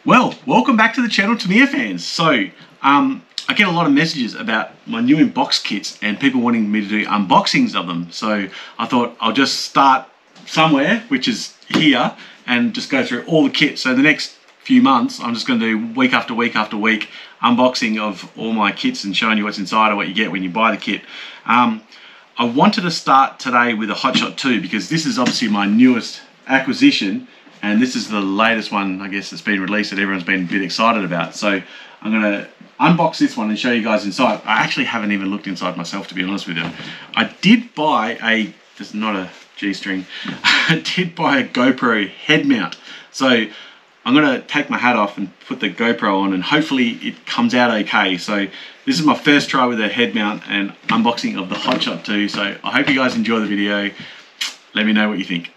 Well, welcome back to the channel, Tamiya fans. So, I get a lot of messages about my new in-box kits and people wanting me to do unboxings of them. So I thought I'll just start somewhere, which is here, and just go through all the kits. So the next few months, I'm just going to do week after week after week unboxing of all my kits and showing you what's inside or what you get when you buy the kit. I wanted to start today with a Hotshot 2 because this is obviously my newest acquisition. And this is the latest one, I guess, that's been released that everyone's been a bit excited about. So I'm going to unbox this one and show you guys inside. I actually haven't even looked inside myself, to be honest with you. I did buy this is not a G-string, I did buy a GoPro head mount. So I'm going to take my hat off and put the GoPro on and hopefully it comes out okay. So this is my first try with a head mount and unboxing of the Hotshot 2. So I hope you guys enjoy the video. Let me know what you think.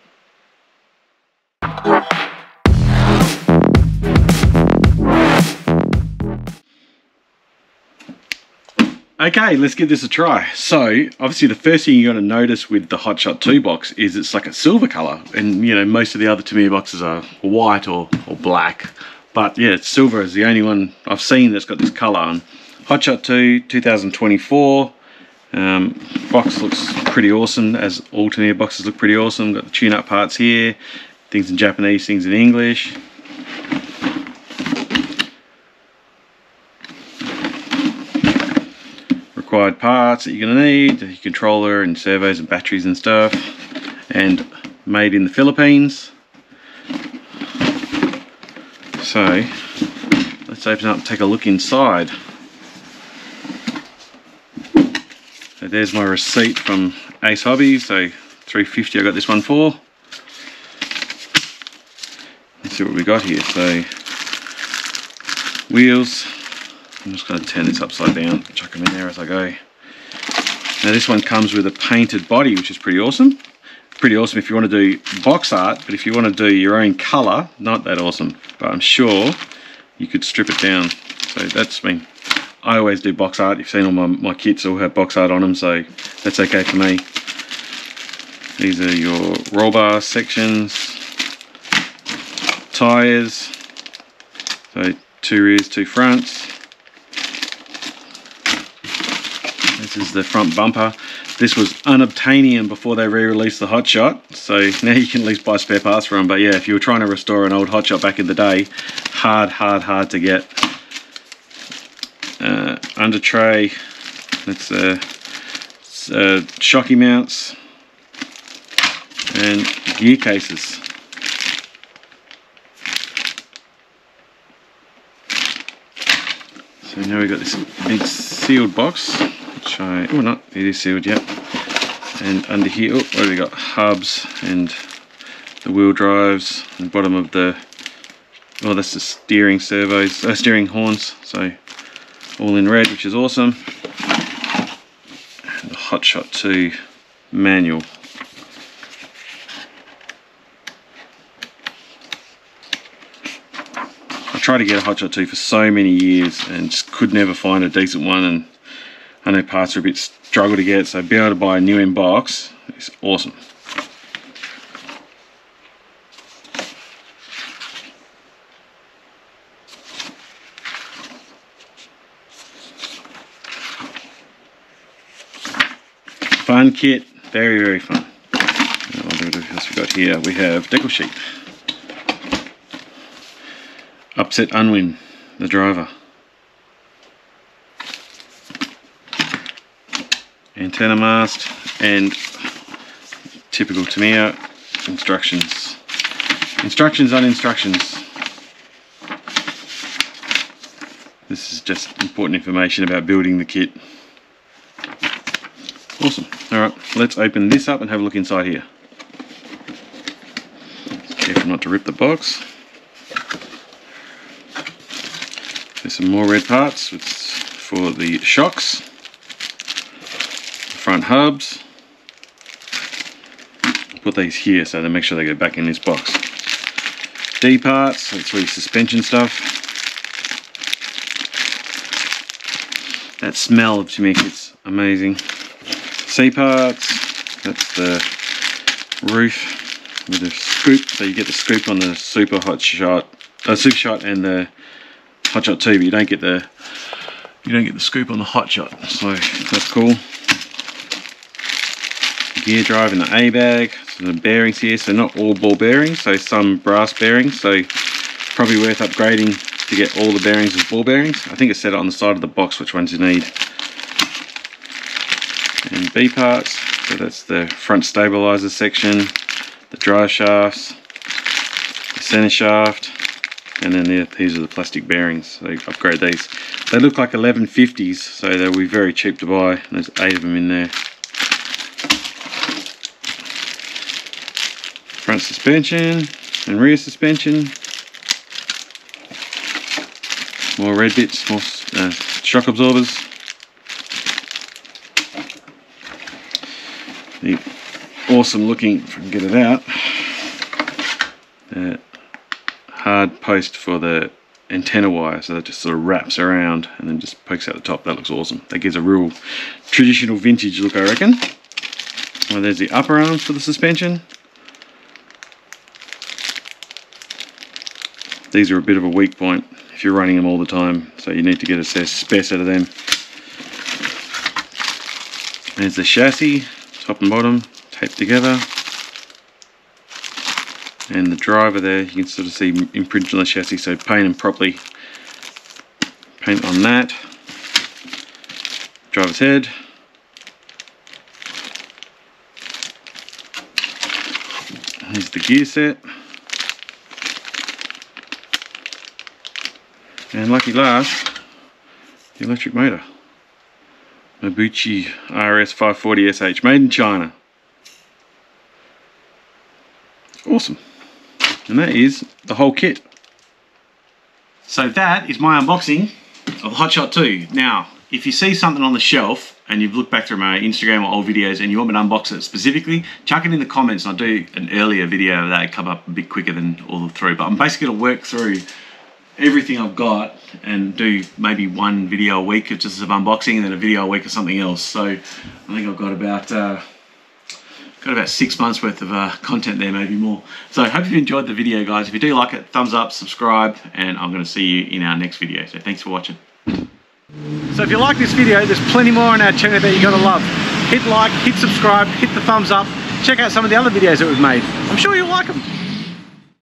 Okay, let's give this a try. So obviously the first thing you're going to notice with the Hotshot 2 box is it's like a silver color, and you know most of the other Tamiya boxes are white or black, but yeah, silver is the only one I've seen that's got this color on. Hotshot 2 2024. Box looks pretty awesome, as all Tamiya boxes look pretty awesome. Got the tune-up parts here, things in Japanese, things in English. Required parts that you're going to need, your controller and servos and batteries and stuff, and made in the Philippines. So let's open up and take a look inside. So there's my receipt from Ace Hobby, so $3.50 I got this one for. Let's see what we got here. So wheels, I'm just going to turn this upside down, chuck them in there as I go. Now this one comes with a painted body, which is pretty awesome. Pretty awesome if you want to do box art, but if you want to do your own colour, not that awesome. But I'm sure you could strip it down. So that's me. I always do box art. You've seen all my kits all have box art on them, so that's okay for me. These are your roll bar sections, tyres, so 2 rears, 2 fronts. This is the front bumper. This was unobtainium before they re-released the Hotshot, so now you can at least buy spare parts for them. But yeah, if you were trying to restore an old Hotshot back in the day, hard to get. Under tray, that's shocky mounts and gear cases. So now we've got this big sealed box, which oh not, it is sealed, yep. And under here, oh, what have we got? Hubs and the wheel drives, and bottom of the, oh that's the steering servos, steering horns, so all in red, which is awesome. And the Hotshot 2 manual. I tried to get a Hotshot 2 for so many years and just could never find a decent one, and I know parts are a bit struggle to get, so being able to buy a new in box is awesome. Fun kit, very fun. What else we got here? We have decal sheet. Upset Unwin, the driver. Antenna mast and typical Tamiya instructions. Instructions on instructions. This is just important information about building the kit. Awesome. Alright, let's open this up and have a look inside here. Just careful not to rip the box. There's some more red parts. It's for the shocks, the front hubs. I'll put these here so they make sure they go back in this box. D parts, that's for your suspension stuff. That smell of Tamiya kit's amazing. C parts, that's the roof with a scoop, so you get the scoop on the Super Hotshot Super Shot and the Hot Shot 2, but you don't get the scoop on the Hot Shot, so that's cool. Gear drive in the A bag, so the bearings here, so not all ball bearings, so some brass bearings, so probably worth upgrading to get all the bearings as ball bearings. I think it's set on the side of the box which ones you need. And B parts, so that's the front stabilizer section, the drive shafts, the center shaft, and then these are the plastic bearings, so you upgrade these. They look like 1150s, so they'll be very cheap to buy. There's 8 of them in there. Front suspension and rear suspension. More red bits, more shock absorbers. The awesome looking, if I can get it out, hard post for the antenna wire, so that just sort of wraps around and then just pokes out the top. That looks awesome. That gives a real traditional vintage look, I reckon. Well, there's the upper arms for the suspension. These are a bit of a weak point if you're running them all the time, so you need to get a spare set of them. There's the chassis, top and bottom, taped together. And the driver there, you can sort of see imprinted on the chassis, so paint them properly. Paint on that. Driver's head. Here's the gear set. And lucky last, the electric motor. Mabuchi RS540SH, made in China. Awesome. And that is the whole kit. So that is my unboxing of the Hot Shot 2. Now, if you see something on the shelf and you've looked back through my Instagram or old videos and you want me to unbox it specifically, chuck it in the comments and I'll do an earlier video of that. It'll come up a bit quicker than all the three. But I'm basically going to work through everything I've got and do maybe one video a week of just of unboxing and then a video a week of something else. So I think I've got about 6 months worth of content there, maybe more. So I hope you enjoyed the video, guys. If you do like it, thumbs up, subscribe, and I'm going to see you in our next video. So thanks for watching. So if you like this video, there's plenty more on our channel that you're going to love. Hit like, hit subscribe, hit the thumbs up, check out some of the other videos that we've made. I'm sure you'll like them.